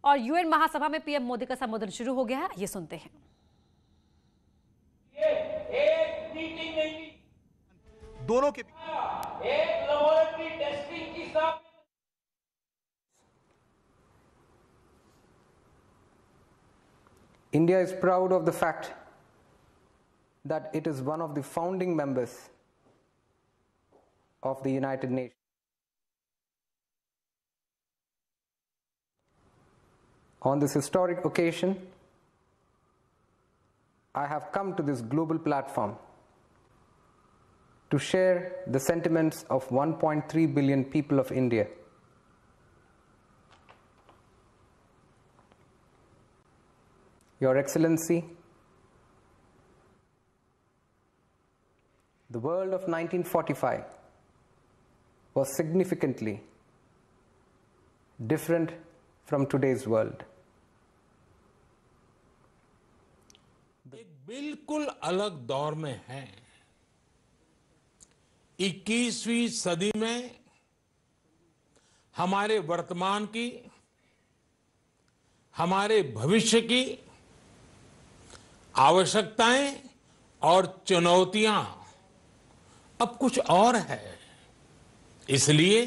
और यूएन महासभा में पीएम मोदी का संबोधन शुरू हो गया है, ये सुनते हैं। एक मीटिंग नहीं, दोनों के एक लेबोरेटरी टेस्टिंग की स्थापना। India is proud of the fact that it is one of the founding members of the United Nations. On this historic occasion, I have come to this global platform to share the sentiments of 1.3 billion people of India. Your Excellency, the world of 1945 was significantly different from today's world. एक बिल्कुल अलग दौर में है। 21वीं सदी में हमारे वर्तमान की, हमारे भविष्य की आवश्यकताएं और चुनौतियां अब कुछ और है। इसलिए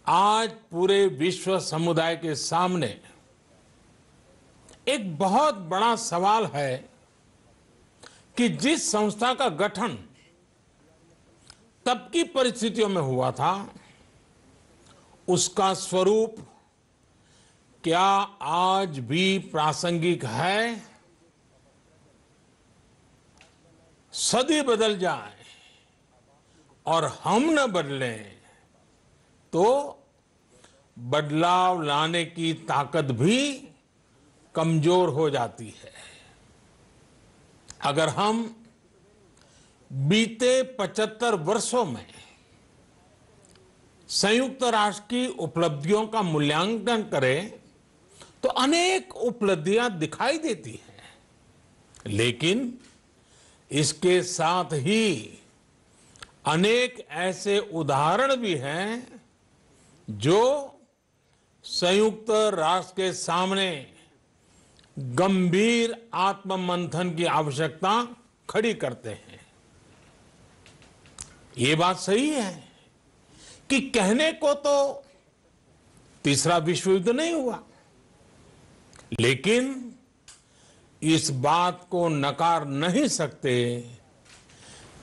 आज पूरे विश्व समुदाय के सामने एक बहुत बड़ा सवाल है कि जिस संस्था का गठन तब की परिस्थितियों में हुआ था, उसका स्वरूप क्या आज भी प्रासंगिक है? सदी बदल जाए और हम न बदलें तो बदलाव लाने की ताकत भी कमजोर हो जाती है। अगर हम बीते 75 वर्षों में संयुक्त राष्ट्र की उपलब्धियों का मूल्यांकन करें तो अनेक उपलब्धियां दिखाई देती हैं, लेकिन इसके साथ ही अनेक ऐसे उदाहरण भी हैं जो संयुक्त राष्ट्र के सामने गंभीर आत्ममंथन की आवश्यकता खड़ी करते हैं। ये बात सही है कि कहने को तो तीसरा विश्व युद्ध नहीं हुआ, लेकिन इस बात को नकार नहीं सकते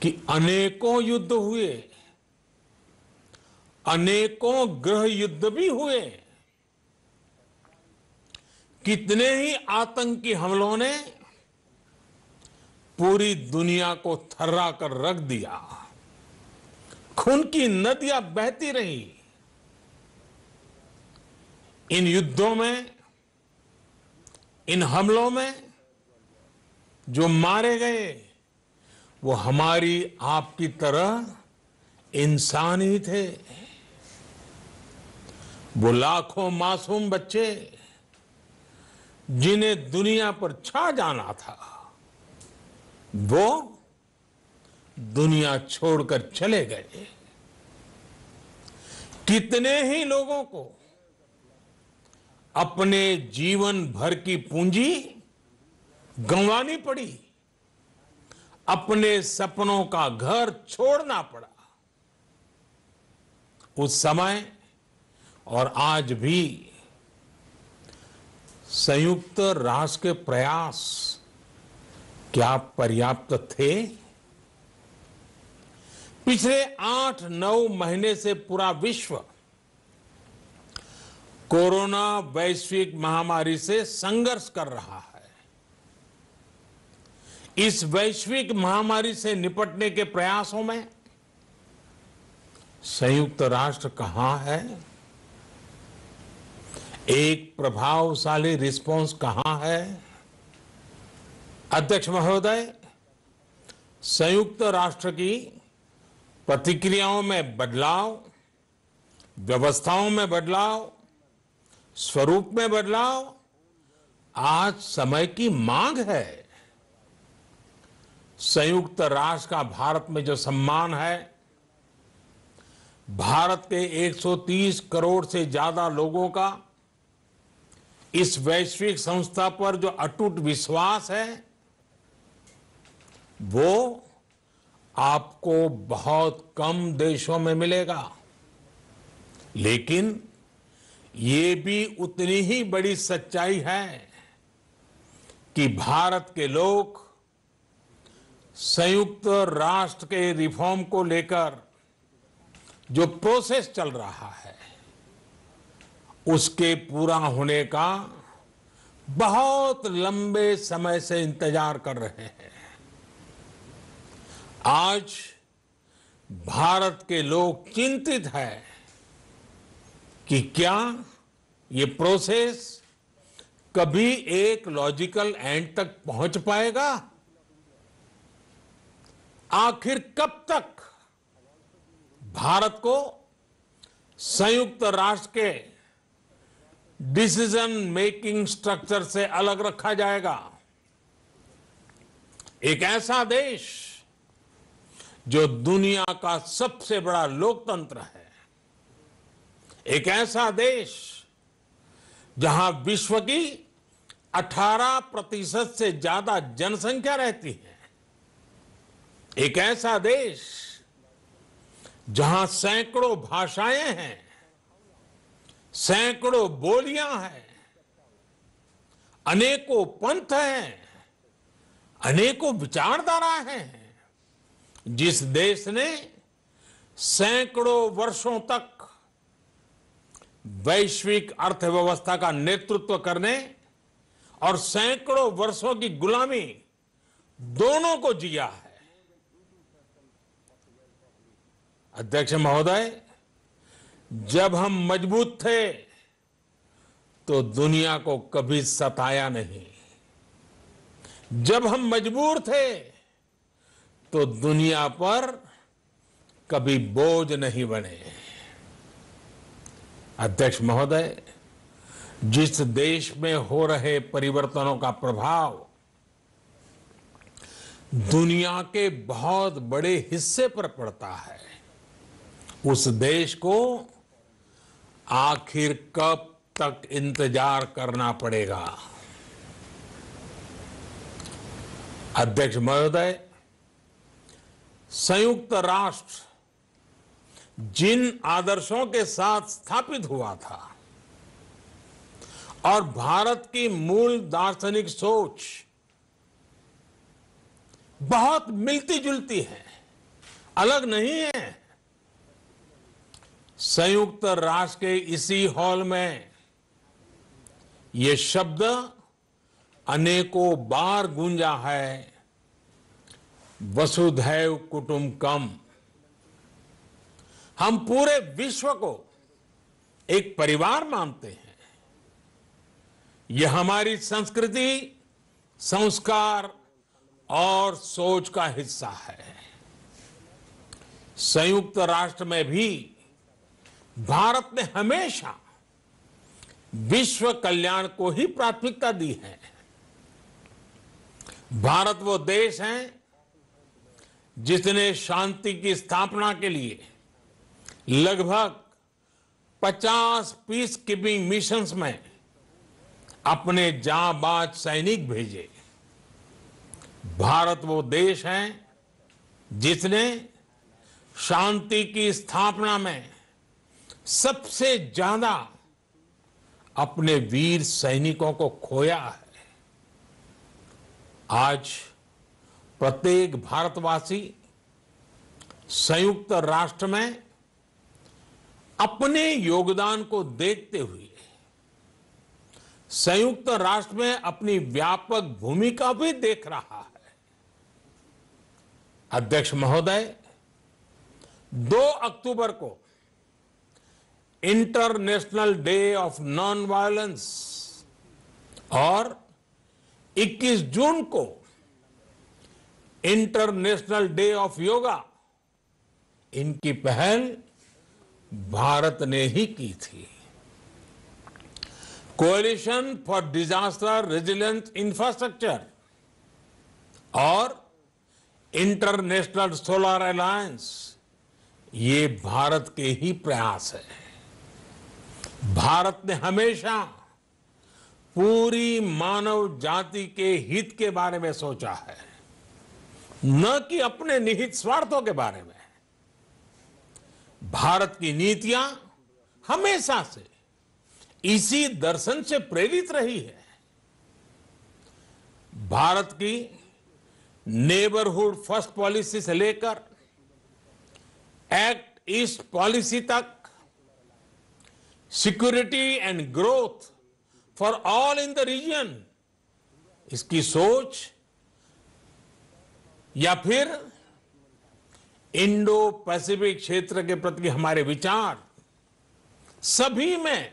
कि अनेकों युद्ध हुए, अनेकों गृह युद्ध भी हुए। कितने ही आतंकी हमलों ने पूरी दुनिया को थर्रा कर रख दिया, खून की नदियां बहती रही। इन युद्धों में, इन हमलों में जो मारे गए वो हमारी आपकी तरह इंसान ही थे। वो लाखों मासूम बच्चे जिन्हें दुनिया पर छा जाना था, वो दुनिया छोड़कर चले गए। कितने ही लोगों को अपने जीवन भर की पूंजी गंवानी पड़ी, अपने सपनों का घर छोड़ना पड़ा। उस समय और आज भी संयुक्त राष्ट्र के प्रयास क्या पर्याप्त थे? पिछले 8-9 महीने से पूरा विश्व कोरोना वैश्विक महामारी से संघर्ष कर रहा है। इस वैश्विक महामारी से निपटने के प्रयासों में संयुक्त राष्ट्र कहां है? एक प्रभावशाली रिस्पांस कहां है? अध्यक्ष महोदय, संयुक्त राष्ट्र की प्रतिक्रियाओं में बदलाव, व्यवस्थाओं में बदलाव, स्वरूप में बदलाव आज समय की मांग है। संयुक्त राष्ट्र का भारत में जो सम्मान है, भारत के 130 करोड़ से ज्यादा लोगों का इस वैश्विक संस्था पर जो अटूट विश्वास है वो आपको बहुत कम देशों में मिलेगा, लेकिन ये भी उतनी ही बड़ी सच्चाई है कि भारत के लोग संयुक्त राष्ट्र के रिफॉर्म को लेकर जो प्रोसेस चल रहा है उसके पूरा होने का बहुत लंबे समय से इंतजार कर रहे हैं। आज भारत के लोग चिंतित हैं कि क्या ये प्रोसेस कभी एक लॉजिकल एंड तक पहुंच पाएगा। आखिर कब तक भारत को संयुक्त राष्ट्र के डिसीजन मेकिंग स्ट्रक्चर से अलग रखा जाएगा। एक ऐसा देश जो दुनिया का सबसे बड़ा लोकतंत्र है, एक ऐसा देश जहां विश्व की 18% से ज्यादा जनसंख्या रहती है, एक ऐसा देश जहां सैकड़ों भाषाएं हैं, सैकड़ों बोलियां हैं, अनेकों पंथ हैं, अनेकों विचारधारा हैं, जिस देश ने सैकड़ों वर्षों तक वैश्विक अर्थव्यवस्था का नेतृत्व करने और सैकड़ों वर्षों की गुलामी दोनों को जिया है। अध्यक्ष महोदय, जब हम मजबूत थे तो दुनिया को कभी सताया नहीं, जब हम मजबूर थे तो दुनिया पर कभी बोझ नहीं बने। अध्यक्ष महोदय, जिस देश में हो रहे परिवर्तनों का प्रभाव दुनिया के बहुत बड़े हिस्से पर पड़ता है, उस देश को आखिर कब तक इंतजार करना पड़ेगा। अध्यक्ष महोदय, संयुक्त राष्ट्र जिन आदर्शों के साथ स्थापित हुआ था और भारत की मूल दार्शनिक सोच बहुत मिलती जुलती है, अलग नहीं है। संयुक्त राष्ट्र के इसी हॉल में ये शब्द अनेकों बार गूंजा है, वसुधैव कुटुंबकम। हम पूरे विश्व को एक परिवार मानते हैं। यह हमारी संस्कृति, संस्कार और सोच का हिस्सा है। संयुक्त राष्ट्र में भी भारत ने हमेशा विश्व कल्याण को ही प्राथमिकता दी है। भारत वो देश है जिसने शांति की स्थापना के लिए लगभग 50 पीस कीपिंग मिशंस में अपने जांबाज सैनिक भेजे। भारत वो देश है जिसने शांति की स्थापना में सबसे ज्यादा अपने वीर सैनिकों को खोया है। आज प्रत्येक भारतवासी संयुक्त राष्ट्र में अपने योगदान को देखते हुए संयुक्त राष्ट्र में अपनी व्यापक भूमिका भी देख रहा है। अध्यक्ष महोदय, 2 अक्टूबर को international day of non violence और 21 जून को इंटरनेशनल डे ऑफ योगा, इनकी पहल भारत ने ही की थी। Coalition for disaster resilient infrastructure और इंटरनेशनल सोलर अलायंस, ये भारत के ही प्रयास है। भारत ने हमेशा पूरी मानव जाति के हित के बारे में सोचा है, न कि अपने निहित स्वार्थों के बारे में। भारत की नीतियां हमेशा से इसी दर्शन से प्रेरित रही है। भारत की नेबरहुड फर्स्ट पॉलिसी से लेकर एक्ट ईस्ट पॉलिसी तक, security and growth for all in the region, इसकी सोच, या फिर इंडो पैसिफिक क्षेत्र के प्रति हमारे विचार, सभी में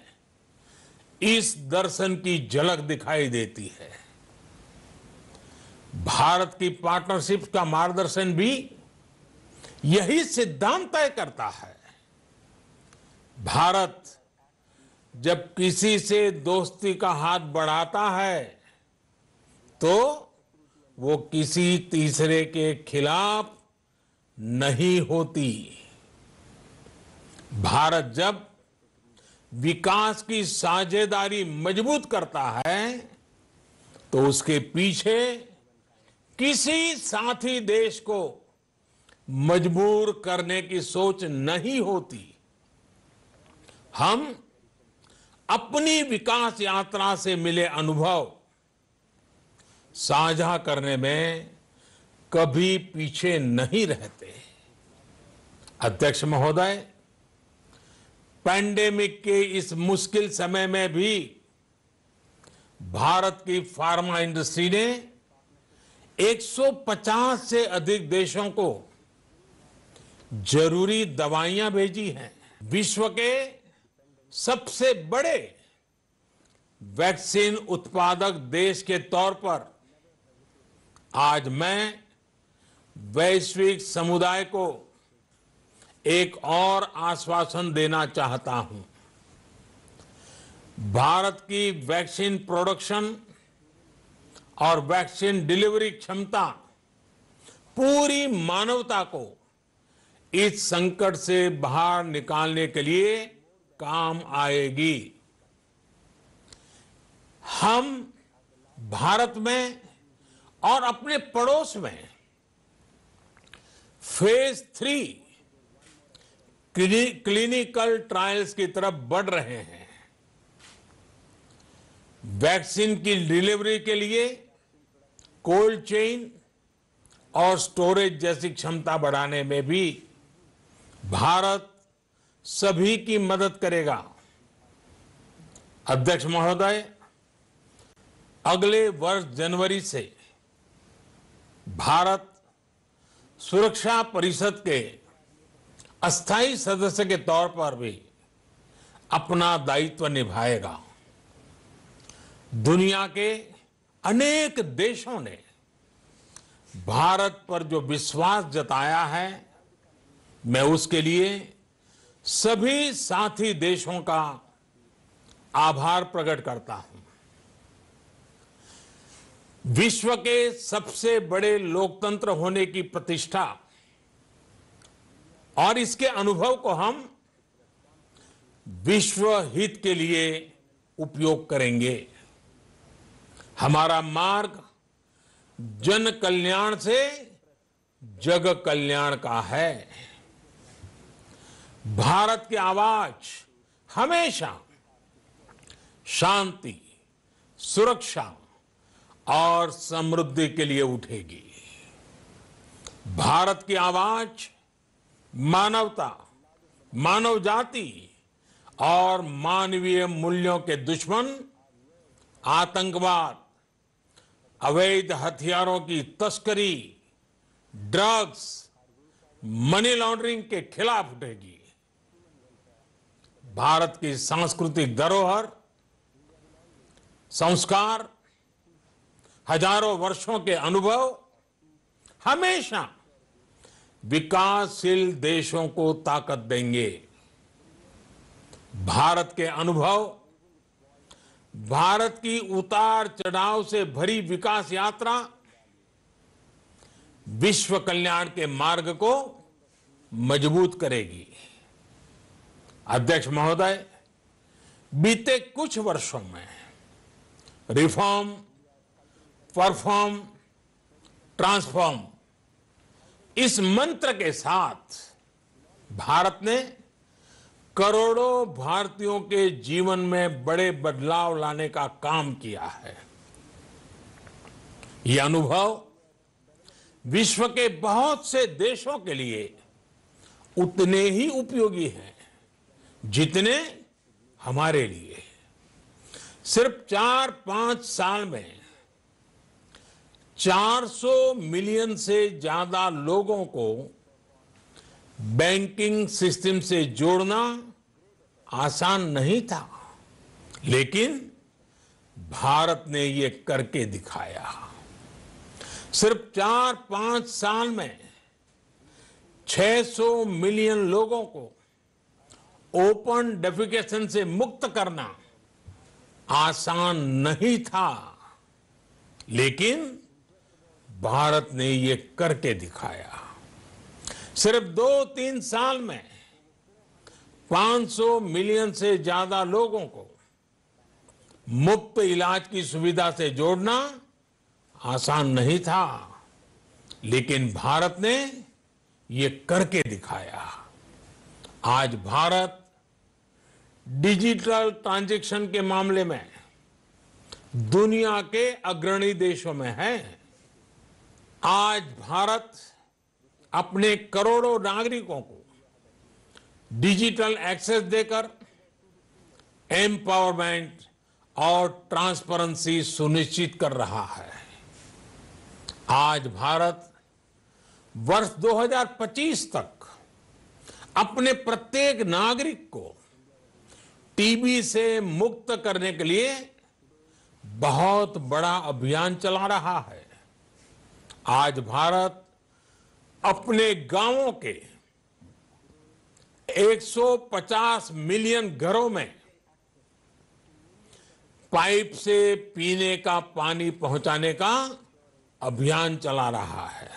इस दर्शन की झलक दिखाई देती है। भारत की पार्टनरशिप का मार्गदर्शन भी यही सिद्धांत तय करता है। भारत जब किसी से दोस्ती का हाथ बढ़ाता है तो वो किसी तीसरे के खिलाफ नहीं होती। भारत जब विकास की साझेदारी मजबूत करता है तो उसके पीछे किसी साथी देश को मजबूर करने की सोच नहीं होती। हम अपनी विकास यात्रा से मिले अनुभव साझा करने में कभी पीछे नहीं रहते। अध्यक्ष महोदय, पैंडेमिक के इस मुश्किल समय में भी भारत की फार्मा इंडस्ट्री ने 150 से अधिक देशों को जरूरी दवाइयां भेजी हैं। विश्व के सबसे बड़े वैक्सीन उत्पादक देश के तौर पर आज मैं वैश्विक समुदाय को एक और आश्वासन देना चाहता हूं। भारत की वैक्सीन प्रोडक्शन और वैक्सीन डिलीवरी क्षमता पूरी मानवता को इस संकट से बाहर निकालने के लिए काम आएगी। हम भारत में और अपने पड़ोस में फेज 3 क्लिनिकल ट्रायल्स की तरफ बढ़ रहे हैं। वैक्सीन की डिलीवरी के लिए कोल्ड चेन और स्टोरेज जैसी क्षमता बढ़ाने में भी भारत सभी की मदद करेगा। अध्यक्ष महोदय, अगले वर्ष जनवरी से भारत सुरक्षा परिषद के अस्थायी सदस्य के तौर पर भी अपना दायित्व निभाएगा। दुनिया के अनेक देशों ने भारत पर जो विश्वास जताया है, मैं उसके लिए सभी साथी देशों का आभार प्रकट करता हूं। विश्व के सबसे बड़े लोकतंत्र होने की प्रतिष्ठा और इसके अनुभव को हम विश्व हित के लिए उपयोग करेंगे। हमारा मार्ग जन कल्याण से जग कल्याण का है। भारत की आवाज हमेशा शांति, सुरक्षा और समृद्धि के लिए उठेगी। भारत की आवाज मानवता, मानव जाति और मानवीय मूल्यों के दुश्मन आतंकवाद, अवैध हथियारों की तस्करी, ड्रग्स, मनी लॉन्ड्रिंग के खिलाफ उठेगी। भारत की सांस्कृतिक धरोहर, संस्कार, हजारों वर्षों के अनुभव हमेशा विकासशील देशों को ताकत देंगे। भारत के अनुभव भारत की उतार चढ़ाव से भरी विकास यात्रा विश्व कल्याण के मार्ग को मजबूत करेगी। अध्यक्ष महोदय, बीते कुछ वर्षों में रिफॉर्म, परफॉर्म, ट्रांसफॉर्म, इस मंत्र के साथ भारत ने करोड़ों भारतीयों के जीवन में बड़े बदलाव लाने का काम किया है। यह अनुभव विश्व के बहुत से देशों के लिए उतने ही उपयोगी हैं जितने हमारे लिए। सिर्फ 4-5 साल में 400 मिलियन से ज्यादा लोगों को बैंकिंग सिस्टम से जोड़ना आसान नहीं था, लेकिन भारत ने ये करके दिखाया। सिर्फ 4-5 साल में 600 मिलियन लोगों को ओपन डेफिकेशन से मुक्त करना आसान नहीं था, लेकिन भारत ने ये करके दिखाया। सिर्फ 2-3 साल में 500 मिलियन से ज्यादा लोगों को मुफ्त इलाज की सुविधा से जोड़ना आसान नहीं था, लेकिन भारत ने ये करके दिखाया। आज भारत डिजिटल ट्रांजैक्शन के मामले में दुनिया के अग्रणी देशों में है। आज भारत अपने करोड़ों नागरिकों को डिजिटल एक्सेस देकर एम्पावरमेंट और ट्रांसपेरेंसी सुनिश्चित कर रहा है। आज भारत वर्ष 2025 तक अपने प्रत्येक नागरिक को टीबी से मुक्त करने के लिए बहुत बड़ा अभियान चला रहा है। आज भारत अपने गांवों के 150 मिलियन घरों में पाइप से पीने का पानी पहुंचाने का अभियान चला रहा है।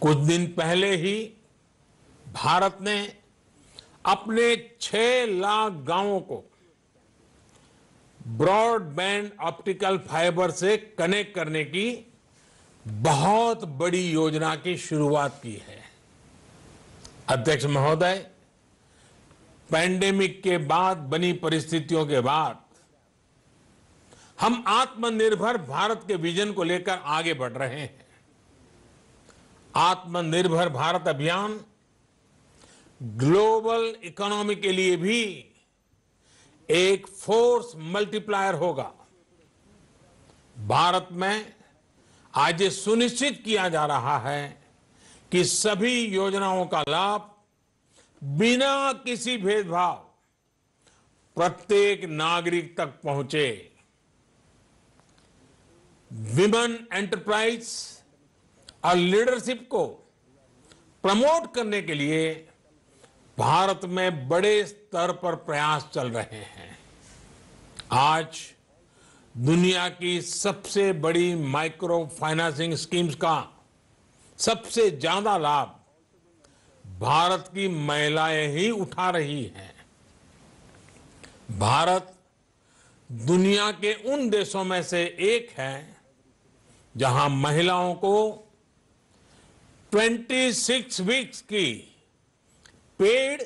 कुछ दिन पहले ही भारत ने अपने 6 लाख गांवों को ब्रॉडबैंड ऑप्टिकल फाइबर से कनेक्ट करने की बहुत बड़ी योजना की शुरुआत की है। अध्यक्ष महोदय, पैंडेमिक के बाद बनी परिस्थितियों के बाद हम आत्मनिर्भर भारत के विजन को लेकर आगे बढ़ रहे हैं। आत्मनिर्भर भारत अभियान ग्लोबल इकोनॉमी के लिए भी एक फोर्स मल्टीप्लायर होगा। भारत में आज ये सुनिश्चित किया जा रहा है कि सभी योजनाओं का लाभ बिना किसी भेदभाव प्रत्येक नागरिक तक पहुंचे। विमेन एंटरप्राइज और लीडरशिप को प्रमोट करने के लिए भारत में बड़े स्तर पर प्रयास चल रहे हैं। आज दुनिया की सबसे बड़ी माइक्रो फाइनेंसिंग स्कीम्स का सबसे ज्यादा लाभ भारत की महिलाएं ही उठा रही हैं। भारत दुनिया के उन देशों में से एक है जहां महिलाओं को 26 वीक्स की पेड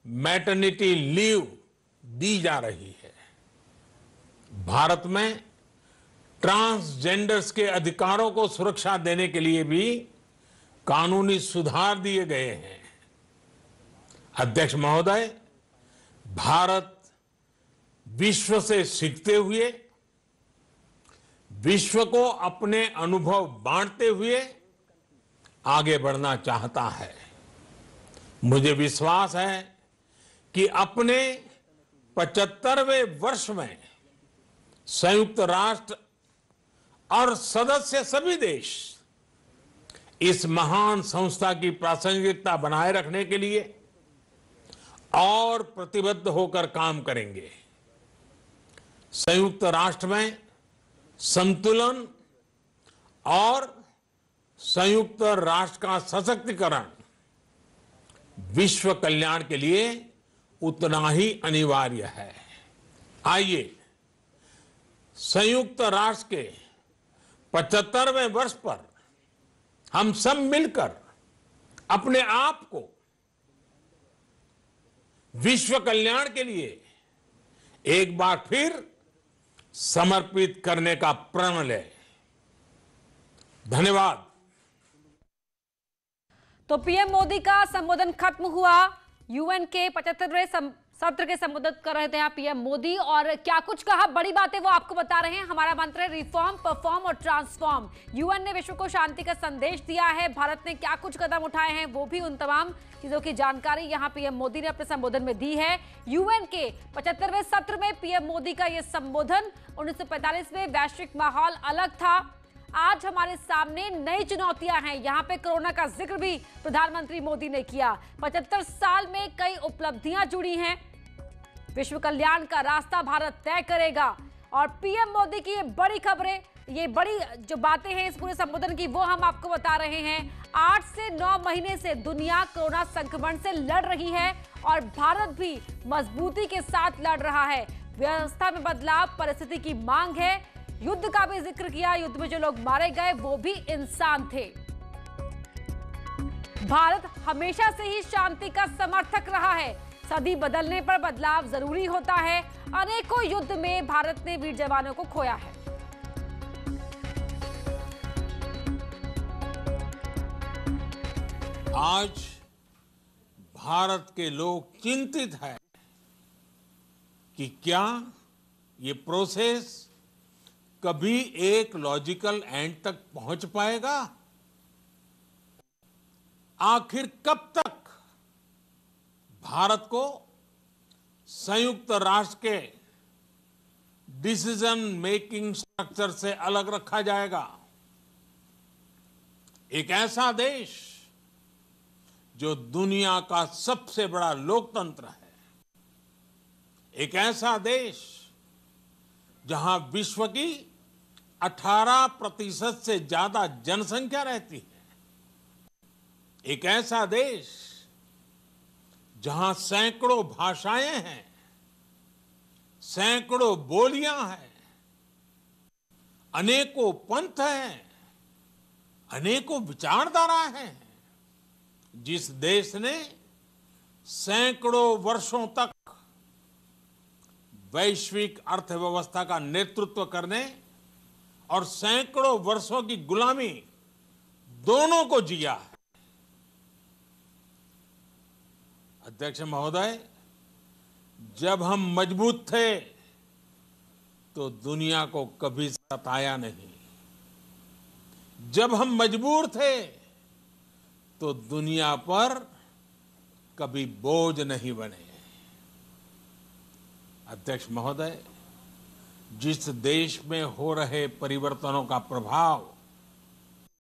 मैटरनिटी लीव दी जा रही है। भारत में ट्रांसजेंडर्स के अधिकारों को सुरक्षा देने के लिए भी कानूनी सुधार दिए गए हैं। अध्यक्ष महोदय, भारत विश्व से सीखते हुए, विश्व को अपने अनुभव बांटते हुए आगे बढ़ना चाहता है। मुझे विश्वास है कि अपने 75वें वर्ष में संयुक्त राष्ट्र और सदस्य सभी देश इस महान संस्था की प्रासंगिकता बनाए रखने के लिए और प्रतिबद्ध होकर काम करेंगे। संयुक्त राष्ट्र में संतुलन और संयुक्त राष्ट्र का सशक्तिकरण विश्व कल्याण के लिए उतना ही अनिवार्य है। आइए संयुक्त राष्ट्र के 75वें वर्ष पर हम सब मिलकर अपने आप को विश्व कल्याण के लिए एक बार फिर समर्पित करने का प्रण लें। धन्यवाद। तो पीएम मोदी का संबोधन खत्म हुआ। यूएन के 75वें सत्र के संबोधित कर रहे थे यहाँ पीएम मोदी, और क्या कुछ कहा, बड़ी बातें वो आपको बता रहे हैं। हमारा मंत्र है रिफॉर्म, परफॉर्म और ट्रांसफॉर्म। यूएन ने विश्व को शांति का संदेश दिया है। भारत ने क्या कुछ कदम उठाए हैं, वो भी उन तमाम चीजों की जानकारी यहाँ पीएम मोदी ने अपने संबोधन में दी है। यूएन के 75वें सत्र में पीएम मोदी का यह संबोधन। 1945 में वैश्विक माहौल अलग था, आज हमारे सामने नई चुनौतियां हैं। यहाँ पे कोरोना का जिक्र भी प्रधानमंत्री मोदी ने किया। 75 साल में कई उपलब्धियां जुड़ी हैं। विश्व कल्याण का रास्ता भारत तय करेगा। और पीएम मोदी की ये बड़ी खबरें, ये बड़ी जो बातें हैं इस पूरे संबोधन की, वो हम आपको बता रहे हैं। 8 से 9 महीने से दुनिया कोरोना संक्रमण से लड़ रही है और भारत भी मजबूती के साथ लड़ रहा है। व्यवस्था में बदलाव परिस्थिति की मांग है। युद्ध का भी जिक्र किया। युद्ध में जो लोग मारे गए वो भी इंसान थे। भारत हमेशा से ही शांति का समर्थक रहा है। सदी बदलने पर बदलाव जरूरी होता है। अनेकों युद्ध में भारत ने वीर जवानों को खोया है। आज भारत के लोग चिंतित हैं कि क्या ये प्रोसेस कभी एक लॉजिकल एंड तक पहुंच पाएगा। आखिर कब तक भारत को संयुक्त राष्ट्र के डिसीजन मेकिंग स्ट्रक्चर से अलग रखा जाएगा। एक ऐसा देश जो दुनिया का सबसे बड़ा लोकतंत्र है, एक ऐसा देश जहां विश्व की 18% से ज्यादा जनसंख्या रहती है, एक ऐसा देश जहां सैकड़ों भाषाएं हैं, सैकड़ों बोलियां हैं, अनेकों पंथ हैं, अनेकों विचारधारा हैं, जिस देश ने सैकड़ों वर्षों तक वैश्विक अर्थव्यवस्था का नेतृत्व करने और सैकड़ों वर्षों की गुलामी दोनों को जिया है। अध्यक्ष महोदय, जब हम मजबूत थे तो दुनिया को कभी सताया नहीं। जब हम मजबूर थे तो दुनिया पर कभी बोझ नहीं बने। अध्यक्ष महोदय, जिस देश में हो रहे परिवर्तनों का प्रभाव